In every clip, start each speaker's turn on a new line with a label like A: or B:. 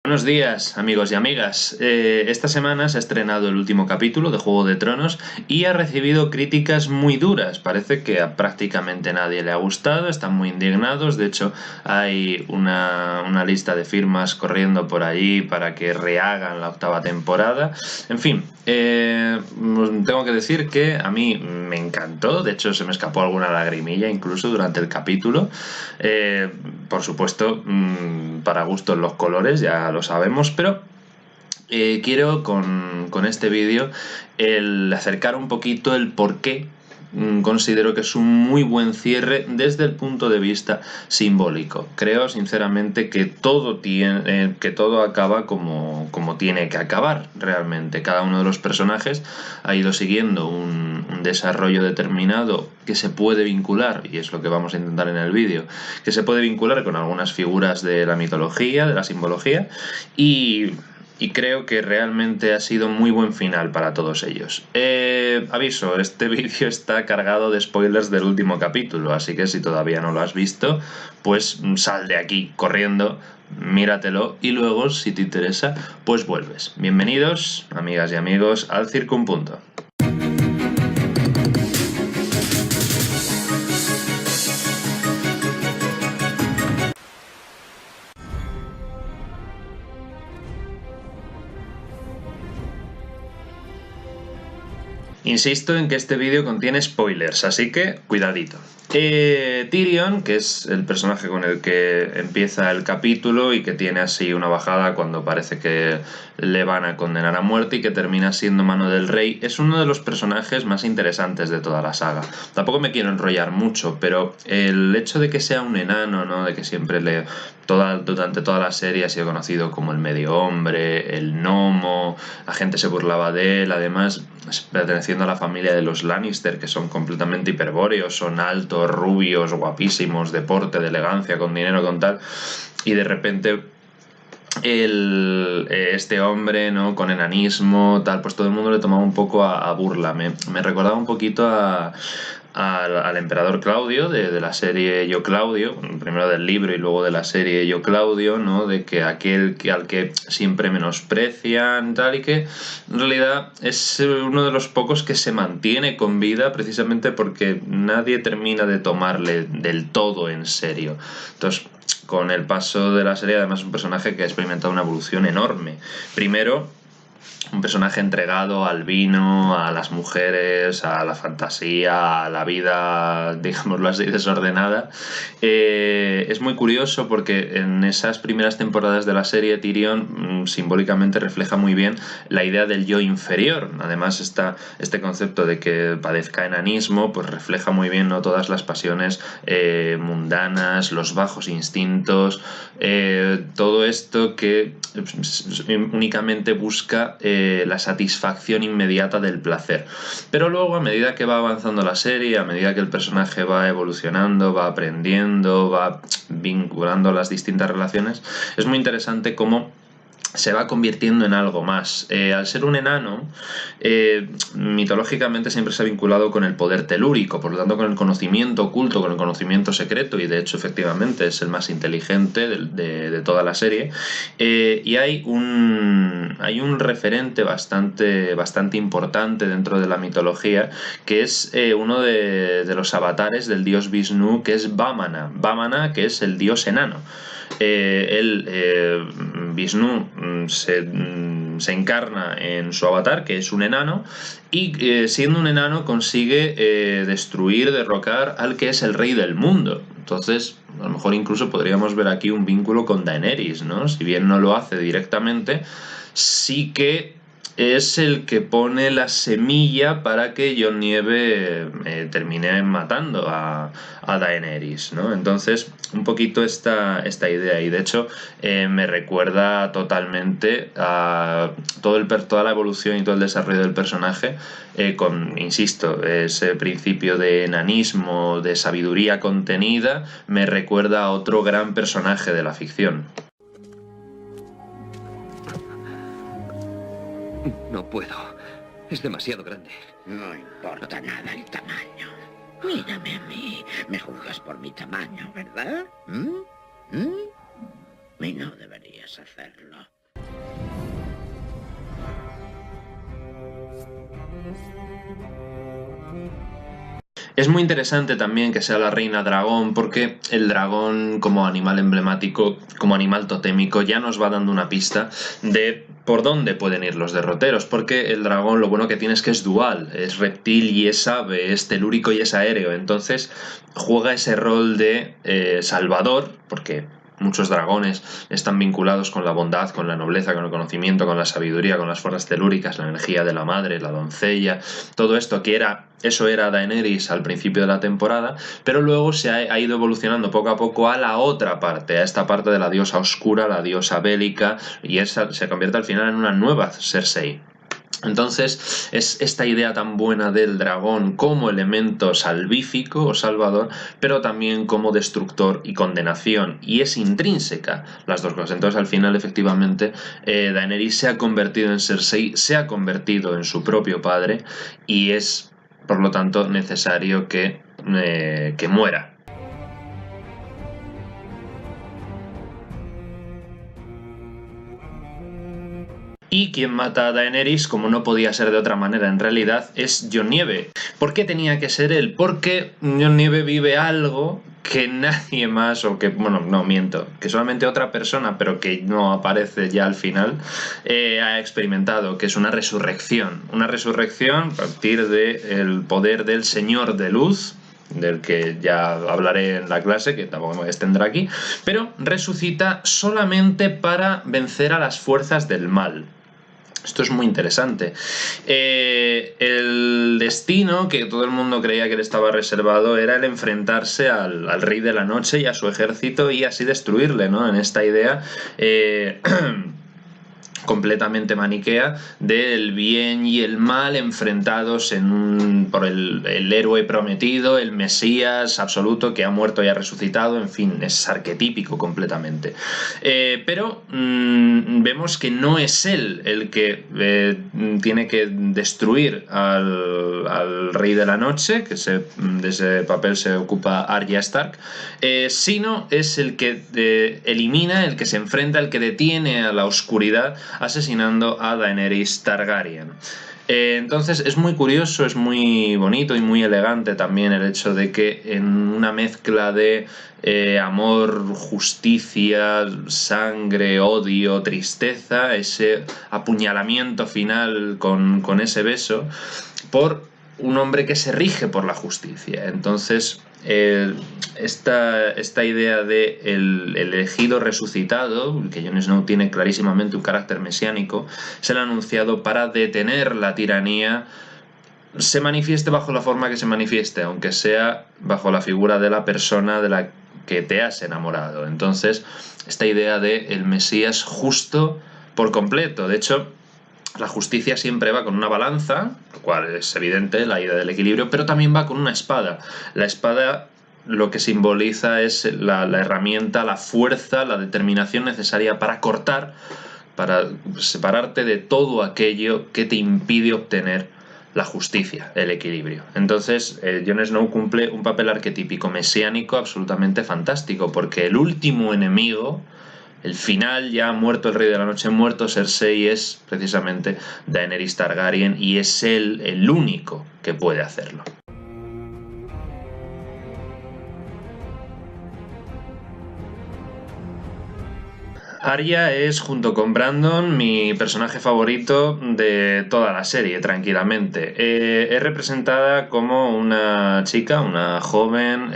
A: Buenos días, amigos y amigas. Esta semana se ha estrenado el último capítulo de Juego de Tronos y ha recibido críticas muy duras. Parece que a prácticamente nadie le ha gustado, están muy indignados. De hecho, hay una lista de firmas corriendo por allí para que rehagan la octava temporada. En fin, tengo que decir que a mí me encantó. De hecho, se me escapó alguna lagrimilla incluso durante el capítulo. Por supuesto, para gustos los colores, ya lo sabemos, pero quiero con este vídeo el acercar un poquito el por qué considero que es un muy buen cierre desde el punto de vista simbólico. Creo sinceramente que todo acaba como tiene que acabar realmente. Cada uno de los personajes ha ido siguiendo un desarrollo determinado que se puede vincular, y es lo que vamos a intentar en el vídeo, que se puede vincular con algunas figuras de la mitología, de la simbología, y creo que realmente ha sido muy buen final para todos ellos. Aviso, este vídeo está cargado de spoilers del último capítulo, así que si todavía no lo has visto, pues sal de aquí corriendo, míratelo y luego, si te interesa, pues vuelves. Bienvenidos, amigas y amigos, al Circo Un Punto. Insisto en que este vídeo contiene spoilers, así que cuidadito. Tyrion, que es el personaje con el que empieza el capítulo y que tiene así una bajada cuando parece que le van a condenar a muerte y que termina siendo mano del rey, es uno de los personajes más interesantes de toda la saga. Tampoco me quiero enrollar mucho, pero el hecho de que sea un enano, ¿no? De que siempre durante toda la serie ha sido conocido como el medio hombre, el gnomo, la gente se burlaba de él, además perteneciendo a la familia de los Lannister, que son completamente hiperbóreos, son altos, rubios, guapísimos, de porte, de elegancia, con dinero, con tal, y de repente este hombre, ¿no? Con enanismo, tal, pues todo el mundo le tomaba un poco a burla. Me recordaba un poquito al emperador Claudio de la serie Yo Claudio, primero del libro y luego de la serie Yo Claudio, ¿no? De que al que siempre menosprecian, tal, y que en realidad es uno de los pocos que se mantiene con vida precisamente porque nadie termina de tomarle del todo en serio. Entonces, con el paso de la serie, además, es un personaje que ha experimentado una evolución enorme. Primero, un personaje entregado al vino, a las mujeres, a la fantasía, a la vida, digámoslo así, desordenada. Es muy curioso porque en esas primeras temporadas de la serie Tyrion simbólicamente refleja muy bien la idea del yo inferior. Además está este concepto de que padezca enanismo, pues refleja muy bien, ¿no? Todas las pasiones mundanas, los bajos instintos, todo esto que únicamente busca la satisfacción inmediata del placer. Pero luego, a medida que va avanzando la serie, a medida que el personaje va evolucionando, va aprendiendo, va vinculando las distintas relaciones, es muy interesante cómo se va convirtiendo en algo más. Al ser un enano, mitológicamente siempre se ha vinculado con el poder telúrico, por lo tanto con el conocimiento oculto, con el conocimiento secreto, y de hecho efectivamente es el más inteligente de toda la serie. Y hay un referente bastante importante dentro de la mitología, que es uno de los avatares del dios Vishnu, que es Vamana. Vamana, que es el dios enano. Vishnu se encarna en su avatar, que es un enano, y siendo un enano consigue derrocar al que es el rey del mundo. Entonces, a lo mejor incluso podríamos ver aquí un vínculo con Daenerys, ¿no? Si bien no lo hace directamente, sí que es el que pone la semilla para que Jon Nieve termine matando a Daenerys, ¿no? Entonces, un poquito esta idea, y de hecho me recuerda totalmente a toda la evolución y todo el desarrollo del personaje, insisto, ese principio de enanismo, de sabiduría contenida, me recuerda a otro gran personaje de la ficción.
B: No puedo. Es demasiado grande.
C: No importa nada el tamaño. Mírame a mí. Me juzgas por mi tamaño, ¿verdad? Y no deberías hacerlo.
A: Es muy interesante también que sea la reina dragón, porque el dragón como animal emblemático, como animal totémico, ya nos va dando una pista de por dónde pueden ir los derroteros, porque el dragón lo bueno que tiene es que es dual, es reptil y es ave, es telúrico y es aéreo, entonces juega ese rol de salvador, porque muchos dragones están vinculados con la bondad, con la nobleza, con el conocimiento, con la sabiduría, con las fuerzas telúricas, la energía de la madre, la doncella, todo esto eso era Daenerys al principio de la temporada, pero luego se ha ido evolucionando poco a poco a la otra parte, a esta parte de la diosa oscura, la diosa bélica, y esa se convierte al final en una nueva Cersei. Entonces es esta idea tan buena del dragón como elemento salvífico o salvador, pero también como destructor y condenación, y es intrínseca las dos cosas. Entonces al final efectivamente Daenerys se ha convertido en Cersei, se ha convertido en su propio padre, y es por lo tanto necesario que muera. Y quien mata a Daenerys, como no podía ser de otra manera en realidad, es Jon Nieve. ¿Por qué tenía que ser él? Porque Jon Nieve vive algo que nadie más, o que, bueno, no miento, que solamente otra persona, pero que no aparece ya al final, ha experimentado, que es una resurrección. Una resurrección a partir del poder del Señor de Luz, del que ya hablaré en la clase, que tampoco me extendrá aquí, pero resucita solamente para vencer a las fuerzas del mal. Esto es muy interesante. El destino que todo el mundo creía que le estaba reservado era el enfrentarse al Rey de la Noche y a su ejército y así destruirle, ¿no? En esta idea completamente maniquea del bien y el mal enfrentados por el héroe prometido, el Mesías absoluto que ha muerto y ha resucitado, en fin, es arquetípico completamente. Pero vemos que no es él el que tiene que destruir al Rey de la Noche, que de ese papel se ocupa Arya Stark, sino es el que elimina, el que se enfrenta, el que detiene a la oscuridad, asesinando a Daenerys Targaryen. Entonces es muy curioso, es muy bonito y muy elegante también el hecho de que en una mezcla de amor, justicia, sangre, odio, tristeza, ese apuñalamiento final con ese beso, por un hombre que se rige por la justicia. Entonces esta idea de el elegido resucitado, que Jon Snow tiene clarísimamente un carácter mesiánico, es el anunciado para detener la tiranía, se manifieste bajo la forma que se manifieste, aunque sea bajo la figura de la persona de la que te has enamorado. Entonces esta idea de el Mesías justo por completo. De hecho, la justicia siempre va con una balanza, lo cual es evidente, la idea del equilibrio, pero también va con una espada. La espada lo que simboliza es la herramienta, la fuerza, la determinación necesaria para cortar, para separarte de todo aquello que te impide obtener la justicia, el equilibrio. Entonces, Jon Snow cumple un papel arquetípico mesiánico absolutamente fantástico, porque el último enemigo, el final, ya muerto el Rey de la Noche, muerto Cersei, es precisamente Daenerys Targaryen, y es él el único que puede hacerlo. Arya es, junto con Brandon, mi personaje favorito de toda la serie, tranquilamente. Es representada como una chica, una joven,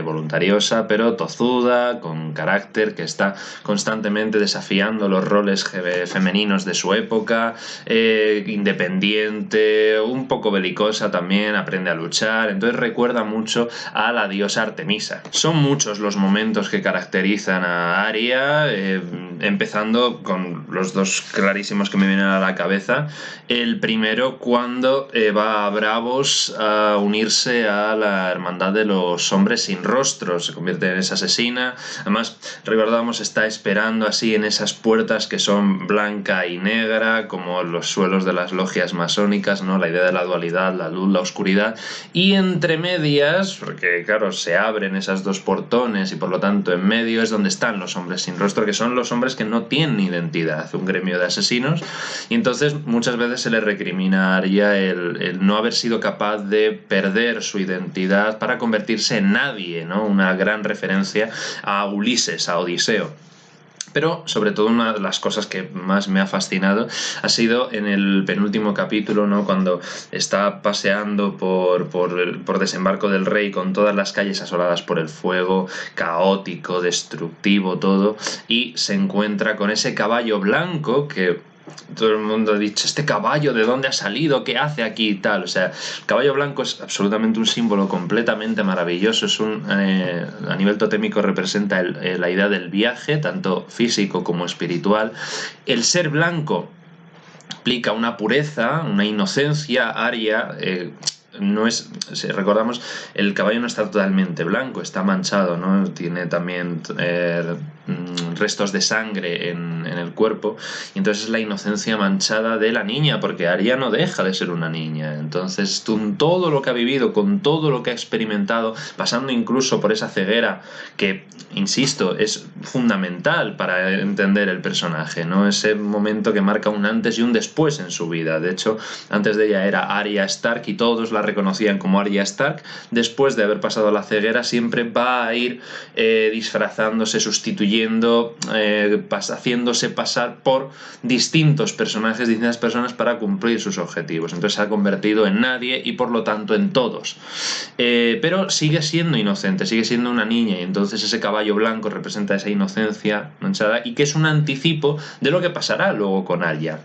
A: voluntariosa, pero tozuda, con carácter, que está constantemente desafiando los roles femeninos de su época, independiente, un poco belicosa también, aprende a luchar, entonces recuerda mucho a la diosa Artemisa. Son muchos los momentos que caracterizan a Arya, empezando con los dos clarísimos que me vienen a la cabeza. El primero, cuando va a Bravos a unirse a la hermandad de los hombres sin rostro, se convierte en esa asesina. Además, recordamos, está esperando así en esas puertas que son blanca y negra, como los suelos de las logias masónicas, ¿no? La idea de la dualidad, la luz, la oscuridad, y entre medias, porque claro, se abren esas dos portones y por lo tanto en medio es donde están los hombres sin rostro, que son los hombres personajes que no tienen identidad, un gremio de asesinos, y entonces muchas veces se le recrimina a Arya el no haber sido capaz de perder su identidad para convertirse en nadie, ¿no? Una gran referencia a Ulises, a Odiseo. Pero, sobre todo, una de las cosas que más me ha fascinado ha sido en el penúltimo capítulo, ¿no? Cuando está paseando por Desembarco del Rey con todas las calles asoladas por el fuego, caótico, destructivo, todo, y se encuentra con ese caballo blanco que todo el mundo ha dicho, este caballo, ¿de dónde ha salido? ¿Qué hace aquí y tal? O sea, el caballo blanco es absolutamente un símbolo completamente maravilloso. Es a nivel totémico representa la idea del viaje, tanto físico como espiritual. El ser blanco implica una pureza, una inocencia. Arya no es, si recordamos, el caballo no está totalmente blanco, está manchado, ¿no? Tiene también restos de sangre en el cuerpo, y entonces es la inocencia manchada de la niña, porque Arya no deja de ser una niña. Entonces, con todo lo que ha vivido, con todo lo que ha experimentado, pasando incluso por esa ceguera que, insisto, es fundamental para entender el personaje, ¿no? Ese momento que marca un antes y un después en su vida. De hecho, antes de ella era Arya Stark y todos la reconocían como Arya Stark. Después de haber pasado la ceguera, siempre va a ir disfrazándose, sustituyendo, haciéndose pasar por distintos personajes, distintas personas para cumplir sus objetivos. Entonces se ha convertido en nadie y por lo tanto en todos. Pero sigue siendo inocente, sigue siendo una niña, y entonces ese caballo blanco representa esa inocencia manchada y que es un anticipo de lo que pasará luego con Arya.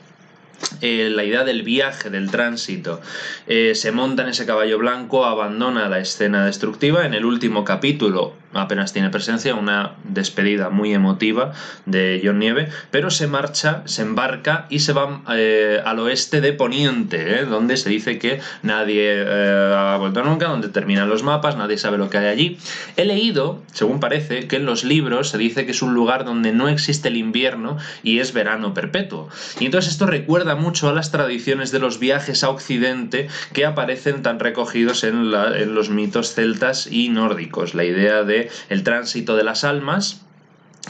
A: La idea del viaje, del tránsito, se monta en ese caballo blanco, abandona la escena destructiva. En el último capítulo apenas tiene presencia, una despedida muy emotiva de Jon Nieve, pero se marcha, se embarca y se va al oeste de Poniente, donde se dice que nadie ha vuelto nunca, donde terminan los mapas, nadie sabe lo que hay allí. He leído, según parece, que en los libros se dice que es un lugar donde no existe el invierno y es verano perpetuo. Y entonces esto recuerda mucho a las tradiciones de los viajes a Occidente que aparecen tan recogidos en los mitos celtas y nórdicos. La idea de el tránsito de las almas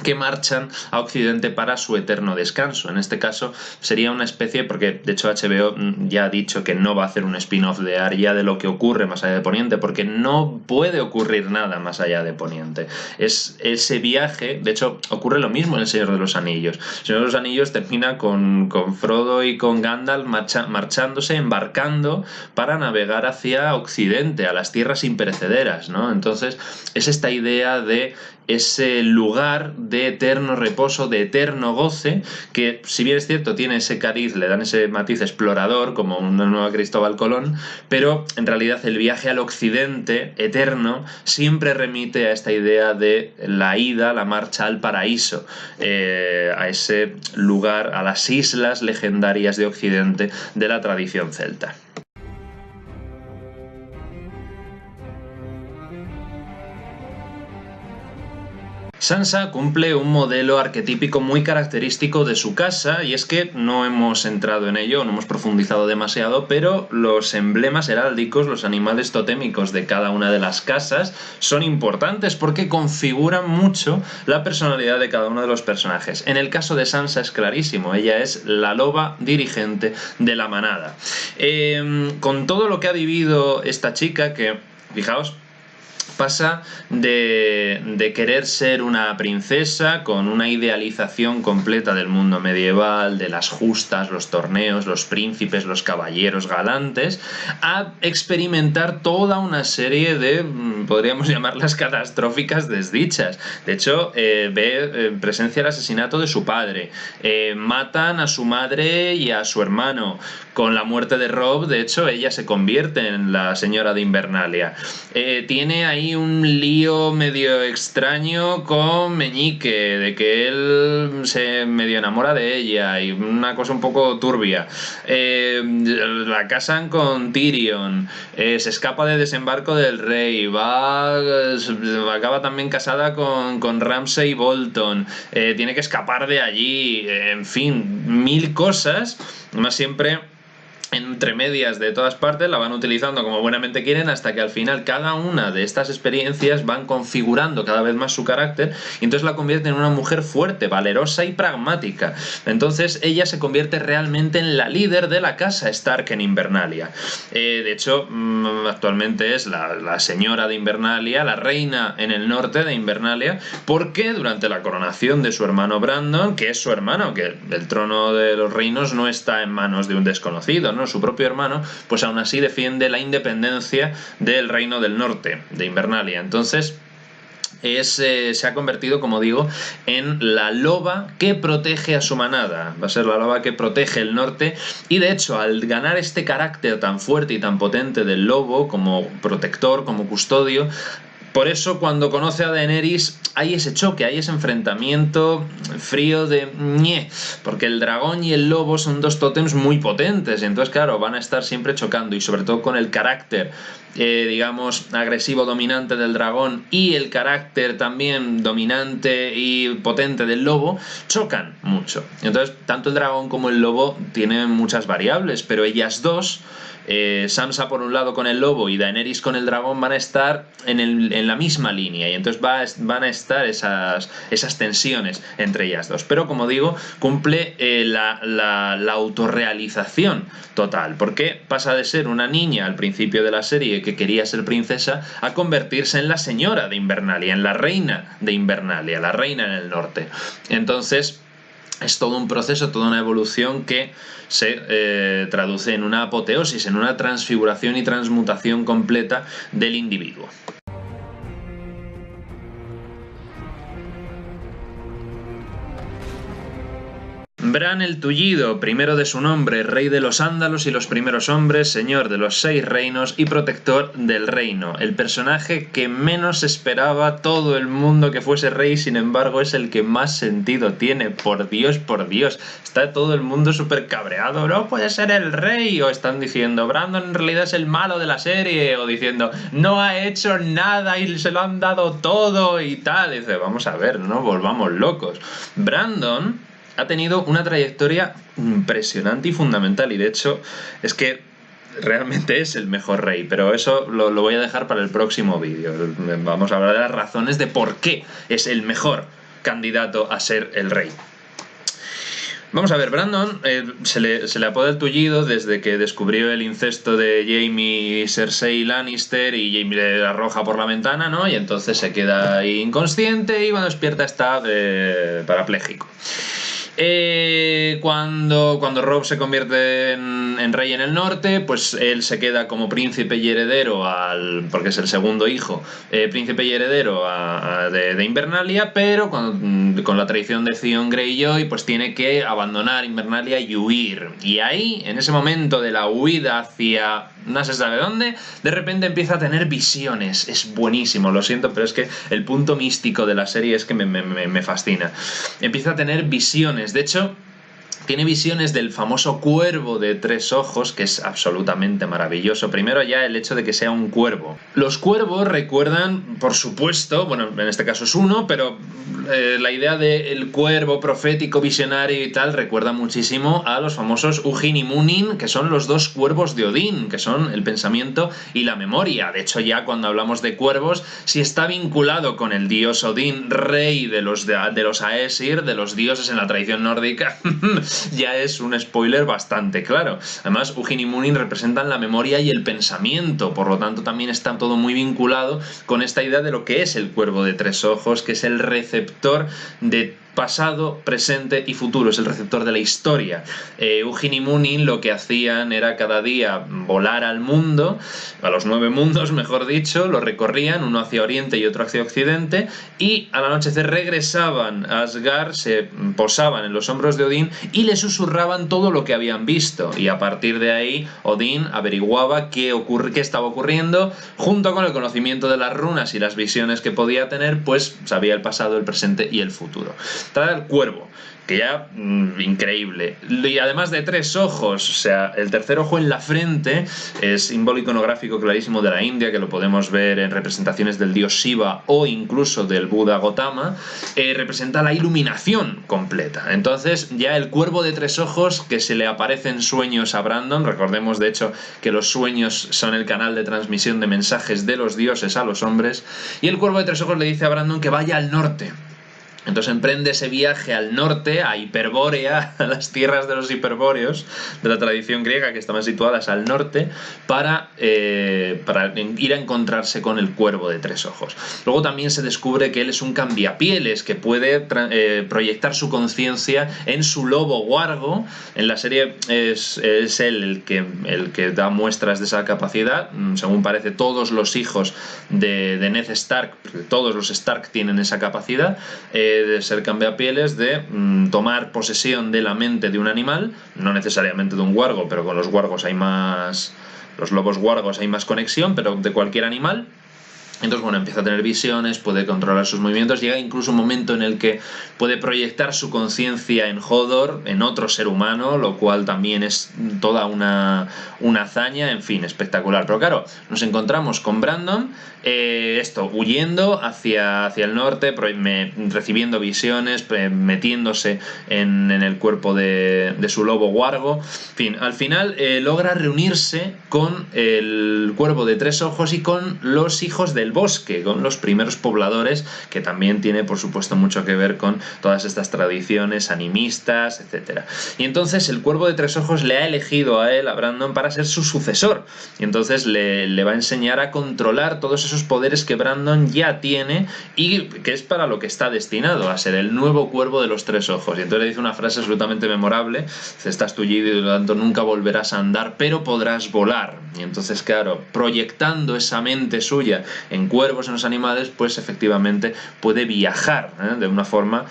A: que marchan a Occidente para su eterno descanso. En este caso sería una especie, porque de hecho HBO ya ha dicho que no va a hacer un spin-off de Arya de lo que ocurre más allá de Poniente, porque no puede ocurrir nada más allá de Poniente. Es ese viaje, de hecho ocurre lo mismo en El Señor de los Anillos. El Señor de los Anillos termina con Frodo y con Gandalf marchándose, embarcando para navegar hacia Occidente, a las tierras imperecederas, ¿no? Entonces es esta idea de ese lugar de eterno reposo, de eterno goce, que si bien es cierto tiene ese cariz, le dan ese matiz explorador como una nueva Cristóbal Colón, pero en realidad el viaje al occidente eterno siempre remite a esta idea de la ida, la marcha al paraíso, a ese lugar, a las islas legendarias de Occidente de la tradición celta. Sansa cumple un modelo arquetípico muy característico de su casa, y es que no hemos entrado en ello, no hemos profundizado demasiado, pero los emblemas heráldicos, los animales totémicos de cada una de las casas son importantes porque configuran mucho la personalidad de cada uno de los personajes. En el caso de Sansa es clarísimo, ella es la loba dirigente de la manada. Con todo lo que ha vivido esta chica, que, fijaos, pasa de querer ser una princesa con una idealización completa del mundo medieval, de las justas, los torneos, los príncipes, los caballeros galantes, a experimentar toda una serie de, podríamos llamarlas, catastróficas desdichas. De hecho, presencia el asesinato de su padre, matan a su madre y a su hermano. Con la muerte de Robb, de hecho, ella se convierte en la señora de Invernalia. Tiene ahí un lío medio extraño con Meñique, de que él se medio enamora de ella, y una cosa un poco turbia. La casan con Tyrion, se escapa de Desembarco del Rey, acaba también casada con Ramsay Bolton, tiene que escapar de allí, en fin, mil cosas, más siempre entre medias de todas partes, la van utilizando como buenamente quieren, hasta que al final cada una de estas experiencias van configurando cada vez más su carácter y entonces la convierte en una mujer fuerte, valerosa y pragmática. Entonces ella se convierte realmente en la líder de la casa Stark en Invernalia. De hecho, actualmente es la señora de Invernalia, la reina en el norte de Invernalia, porque durante la coronación de su hermano Brandon, que es su hermano, que el trono de los reinos no está en manos de un desconocido, ¿no? Su propio hermano, pues aún así defiende la independencia del reino del norte, de Invernalia. Entonces se ha convertido, como digo, en la loba que protege a su manada. Va a ser la loba que protege el norte y de hecho al ganar este carácter tan fuerte y tan potente del lobo como protector, como custodio, por eso cuando conoce a Daenerys hay ese choque, hay ese enfrentamiento frío de ñe, porque el dragón y el lobo son dos tótems muy potentes, y entonces claro, van a estar siempre chocando, y sobre todo con el carácter digamos agresivo dominante del dragón y el carácter también dominante y potente del lobo, chocan mucho. Entonces tanto el dragón como el lobo tienen muchas variables, pero ellas dos, Sansa por un lado con el lobo y Daenerys con el dragón, van a estar en la misma línea, y entonces van a estar esas tensiones entre ellas dos. Pero como digo, cumple la autorrealización total, porque pasa de ser una niña al principio de la serie que quería ser princesa a convertirse en la señora de Invernalia, en la reina de Invernalia, la reina en el norte. Entonces es todo un proceso, toda una evolución que se traduce en una apoteosis, en una transfiguración y transmutación completa del individuo. Bran el Tullido, primero de su nombre, rey de los Ándalos y los primeros hombres, señor de los 6 reinos y protector del reino. El personaje que menos esperaba todo el mundo que fuese rey, sin embargo es el que más sentido tiene. Por Dios, está todo el mundo súper cabreado, no puede ser el rey, o están diciendo Brandon en realidad es el malo de la serie, o diciendo no ha hecho nada y se lo han dado todo y tal. Y dice, vamos a ver, no volvamos locos. Brandon ha tenido una trayectoria impresionante y fundamental, y de hecho es que realmente es el mejor rey, pero eso lo voy a dejar para el próximo vídeo. Vamos a hablar de las razones de por qué es el mejor candidato a ser el rey. Vamos a ver, Brandon se le apoda el Tullido desde que descubrió el incesto de Jaime y Cersei Lannister, y Jaime le arroja por la ventana, ¿no? Y entonces se queda ahí inconsciente y cuando despierta está parapléjico. Cuando Robb se convierte en rey en el norte, pues él se queda como príncipe y heredero porque es el segundo hijo, príncipe y heredero de Invernalia, pero con la traición de Theon Greyjoy pues tiene que abandonar Invernalia y huir. Y ahí, en ese momento de la huida hacia no se sabe dónde, de repente empieza a tener visiones. Es buenísimo, lo siento, pero es que el punto místico de la serie es que me fascina. Empieza a tener visiones. De hecho, tiene visiones del famoso cuervo de 3 ojos, que es absolutamente maravilloso. Primero ya el hecho de que sea un cuervo. Los cuervos recuerdan, por supuesto, bueno, en este caso es uno, pero la idea del cuervo profético, visionario y tal, recuerda muchísimo a los famosos Hugin y Munin, que son los 2 cuervos de Odín, que son el pensamiento y la memoria. De hecho, ya cuando hablamos de cuervos, si está vinculado con el dios Odín, rey de los Aesir, de los dioses en la tradición nórdica, ya es un spoiler bastante claro. Además, Hugin y Munin representan la memoria y el pensamiento, por lo tanto también está todo muy vinculado con esta idea de lo que es el cuervo de 3 ojos, que es el receptor de pasado, presente y futuro, es el receptor de la historia. Hugin y Munin lo que hacían era cada día volar al mundo, a los 9 mundos mejor dicho, lo recorrían, uno hacia oriente y otro hacia occidente, y al anochecer regresaban a Asgard, se posaban en los hombros de Odín y le susurraban todo lo que habían visto, y a partir de ahí Odín averiguaba qué estaba ocurriendo, junto con el conocimiento de las runas y las visiones que podía tener, pues sabía el pasado, el presente y el futuro. Trae al cuervo, que ya increíble, y además de 3 ojos, o sea, el tercer ojo en la frente es símbolo iconográfico clarísimo de la India, que lo podemos ver en representaciones del dios Shiva o incluso del Buda Gautama. Representa la iluminación completa. Entonces ya el cuervo de 3 ojos que se le aparece en sueños a Brandon, recordemos de hecho que los sueños son el canal de transmisión de mensajes de los dioses a los hombres, y el cuervo de 3 ojos le dice a Brandon que vaya al norte. Entonces emprende ese viaje al norte, a Hiperbórea, a las tierras de los hiperbóreos, de la tradición griega, que estaban situadas al norte, para ir a encontrarse con el cuervo de 3 ojos. Luego también se descubre que él es un cambiapieles, que puede proyectar su conciencia en su lobo Wargo. En la serie es él el que da muestras de esa capacidad. Según parece, todos los hijos de Ned Stark, todos los Stark tienen esa capacidad, de ser cambiapieles, de tomar posesión de la mente de un animal, no necesariamente de un wargo, pero con los wargos hay más, los lobos wargos hay más conexión, pero de cualquier animal. Entonces, bueno, empieza a tener visiones, puede controlar sus movimientos, llega incluso un momento en el que puede proyectar su conciencia en Hodor, en otro ser humano, lo cual también es toda una hazaña, en fin, espectacular. Pero claro, nos encontramos con Brandon, huyendo hacia el norte, recibiendo visiones, metiéndose en el cuerpo de su lobo Wargo. En fin, al final logra reunirse con el cuervo de 3 ojos y con los hijos del bosque, con los primeros pobladores, que también tiene por supuesto mucho que ver con todas estas tradiciones animistas, etc. Y entonces el cuervo de 3 ojos le ha elegido a él, a Brandon, para ser su sucesor, y entonces le va a enseñar a controlar todos esos poderes que Brandon ya tiene y que es para lo que está destinado, a ser el nuevo cuervo de los 3 ojos. Y entonces le dice una frase absolutamente memorable: estás tullido y por lo tanto nunca volverás a andar, pero podrás volar. Y entonces, claro, proyectando esa mente suya en cuervos, en los animales, pues efectivamente puede viajar de una forma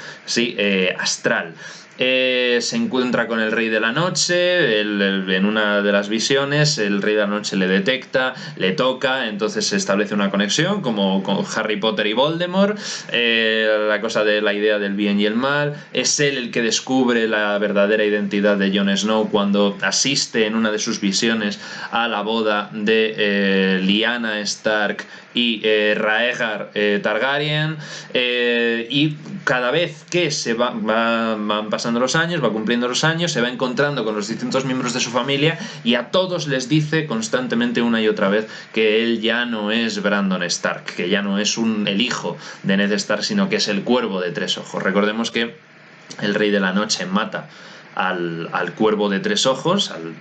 A: astral. Se encuentra con el Rey de la Noche, en una de las visiones el Rey de la Noche le detecta, le toca, entonces se establece una conexión como con Harry Potter y Voldemort, la cosa de la idea del bien y el mal. Es él el que descubre la verdadera identidad de Jon Snow cuando asiste en una de sus visiones a la boda de Lyanna Stark y Rhaegar Targaryen, y cada vez que se van pasando los años, va cumpliendo los años, se va encontrando con los distintos miembros de su familia y a todos les dice constantemente una y otra vez que él ya no es Brandon Stark, que ya no es el hijo de Ned Stark, sino que es el cuervo de 3 ojos. Recordemos que el Rey de la Noche mata al cuervo de 3 ojos, al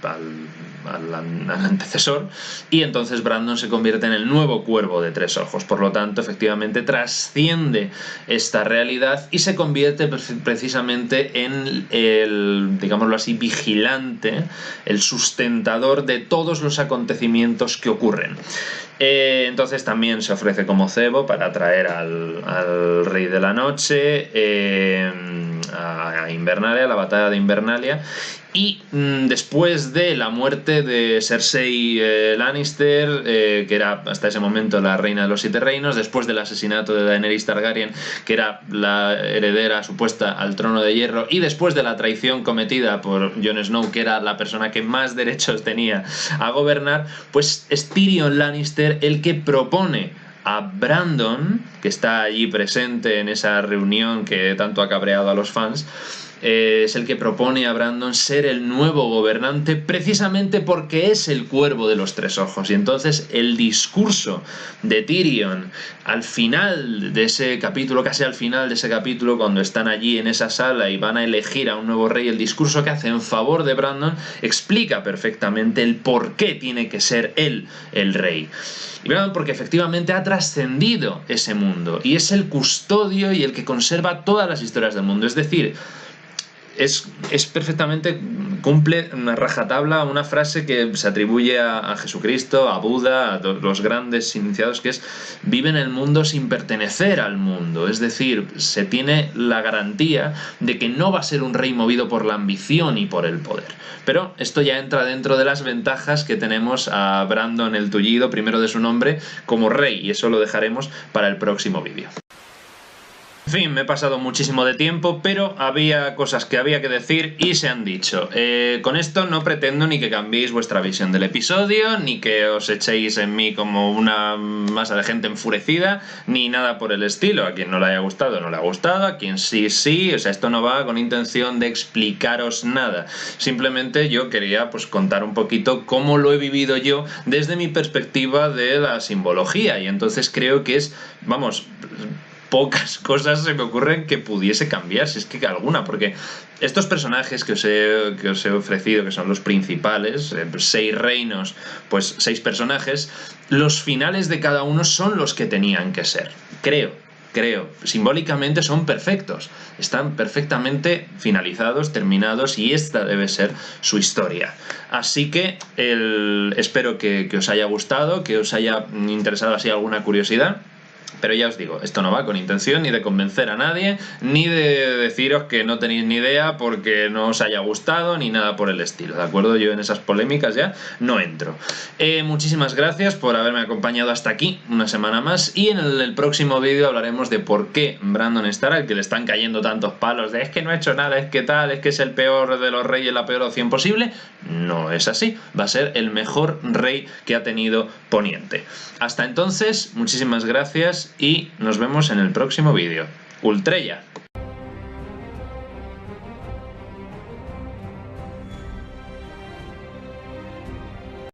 A: antecesor, y entonces Brandon se convierte en el nuevo cuervo de 3 ojos. Por lo tanto, efectivamente trasciende esta realidad y se convierte precisamente en el, digámoslo así, vigilante, el sustentador de todos los acontecimientos que ocurren. Entonces también se ofrece como cebo para atraer al Rey de la Noche a Invernalia, a la batalla de Invernalia. Y después de la muerte de Cersei Lannister, que era hasta ese momento la reina de los 7 reinos, después del asesinato de Daenerys Targaryen, que era la heredera supuesta al trono de hierro, y después de la traición cometida por Jon Snow, que era la persona que más derechos tenía a gobernar, pues es Tyrion Lannister el que propone a Brandon, que está allí presente en esa reunión que tanto ha cabreado a los fans, es el que propone a Brandon ser el nuevo gobernante, precisamente porque es el cuervo de los 3 ojos. Y entonces el discurso de Tyrion al final de ese capítulo, casi al final de ese capítulo, cuando están allí en esa sala y van a elegir a un nuevo rey, el discurso que hace en favor de Brandon explica perfectamente el por qué tiene que ser él el rey. Y Brandon, porque efectivamente ha trascendido ese mundo y es el custodio y el que conserva todas las historias del mundo. Es decir, es perfectamente, cumple una rajatabla una frase que se atribuye a Jesucristo, a Buda, a los grandes iniciados, que es: vive en el mundo sin pertenecer al mundo. Es decir, se tiene la garantía de que no va a ser un rey movido por la ambición y por el poder. Pero esto ya entra dentro de las ventajas que tenemos a Brandon el Tullido, primero de su nombre, como rey, y eso lo dejaremos para el próximo vídeo. En fin, me he pasado muchísimo de tiempo, pero había cosas que había que decir y se han dicho. Con esto no pretendo ni que cambiéis vuestra visión del episodio, ni que os echéis en mí como una masa de gente enfurecida, ni nada por el estilo. A quien no le haya gustado, no le ha gustado, a quien sí, sí. O sea, esto no va con intención de explicaros nada. Simplemente yo quería pues contar un poquito cómo lo he vivido yo desde mi perspectiva de la simbología, y entonces creo que es, vamos, pocas cosas se me ocurren que pudiese cambiar, si es que alguna, porque estos personajes que os he ofrecido, que son los principales, 6 reinos, pues 6 personajes, los finales de cada uno son los que tenían que ser, creo, simbólicamente son perfectos, están perfectamente finalizados, terminados, y esta debe ser su historia. Así que espero que os haya gustado, que os haya interesado así alguna curiosidad. Pero ya os digo, esto no va con intención ni de convencer a nadie, ni de deciros que no tenéis ni idea porque no os haya gustado, ni nada por el estilo, ¿de acuerdo? Yo en esas polémicas ya no entro. Muchísimas gracias por haberme acompañado hasta aquí, una semana más, y en el próximo vídeo hablaremos de por qué Brandon Stark, al que le están cayendo tantos palos de es que no ha hecho nada, es que tal, es que es el peor de los reyes, la peor opción posible. No es así, va a ser el mejor rey que ha tenido Poniente. Hasta entonces, muchísimas gracias y nos vemos en el próximo vídeo. Ultrella.